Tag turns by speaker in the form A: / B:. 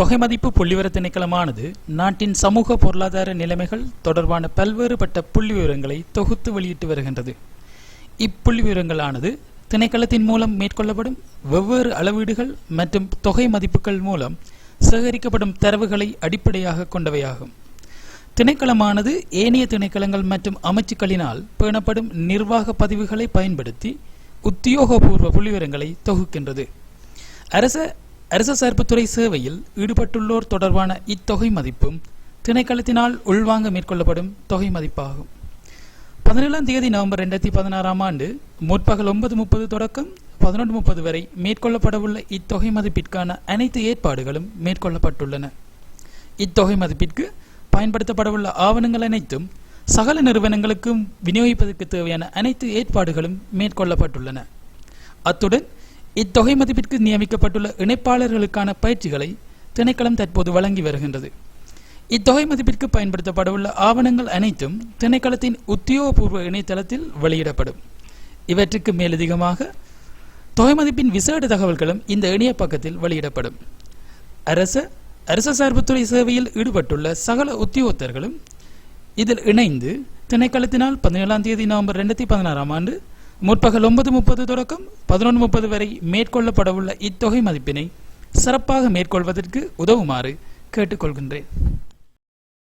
A: தொகை மதிப்பு புள்ளிவிவர திணைக்களமானது நாட்டின் சமூக பொருளாதார நிலைமைகள் தொடர்பான பல்வேறுபட்ட புள்ளி விவரங்களை தொகுத்து வெளியிட்டு வருகின்றது. இப்புள்ளி விவரங்களானது திணைக்களத்தின் மூலம் மேற்கொள்ளப்படும் வெவ்வேறு அளவீடுகள் மற்றும் தொகை மதிப்புகள் மூலம் சேகரிக்கப்படும் தரவுகளை அடிப்படையாக கொண்டவையாகும். திணைக்களமானது ஏனைய திணைக்களங்கள் மற்றும் அமைச்சுக்களினால் பேணப்படும் நிர்வாக பதிவுகளை பயன்படுத்தி உத்தியோகபூர்வ புள்ளிவிவரங்களை தொகுக்கின்றது. அரச சார்புத்துறை சேவையில் ஈடுபட்டுள்ளோர் தொடர்பான இத்தொகை மதிப்பும் திணைக்களத்தினால் உள்வாங்க மேற்கொள்ளப்படும் தொகை மதிப்பாகும். 17 நவம்பர் 2016 முற்பகல் 9:30 தொடக்கம் 11:30 வரை மேற்கொள்ளப்படவுள்ள இத்தொகை மதிப்பிற்கான அனைத்து ஏற்பாடுகளும் மேற்கொள்ளப்பட்டுள்ளன. இத்தொகை மதிப்பிற்கு பயன்படுத்தப்படவுள்ள ஆவணங்கள் அனைத்தும் சகல நிறுவனங்களுக்கும் விநியோகிப்பதற்கு தேவையான அனைத்து ஏற்பாடுகளும் மேற்கொள்ளப்பட்டுள்ளன. அத்துடன் இத்தொகை மதிப்பிற்கு நியமிக்கப்பட்டுள்ள இணைப்பாளர்களுக்கான பயிற்சிகளை திணைக்களம் தற்போது வழங்கி வருகின்றது. இத்தொகை மதிப்பிற்கு பயன்படுத்தப்படவுள்ள ஆவணங்கள் அனைத்தும் திணைக்களத்தின் உத்தியோகபூர்வ இணையதளத்தில் வெளியிடப்படும். இவற்றுக்கு மேலதிகமாக தொகை மதிப்பின் விசேட தகவல்களும் இந்த இணைய பக்கத்தில் வெளியிடப்படும். அரச சார்புத்துறை சேவையில் ஈடுபட்டுள்ள சகல உத்தியோகத்தர்களும் இதில் இணைந்து திணைக்களத்தினால் 17 நவம்பர் 2016 முற்பகல் 9:30 தொடக்கம் 11:30 வரை மேற்கொள்ளப்படவுள்ள இத்தொகை மதிப்பினை சிறப்பாக மேற்கொள்வதற்கு உதவுமாறு கேட்டுக்கொள்கின்றேன்.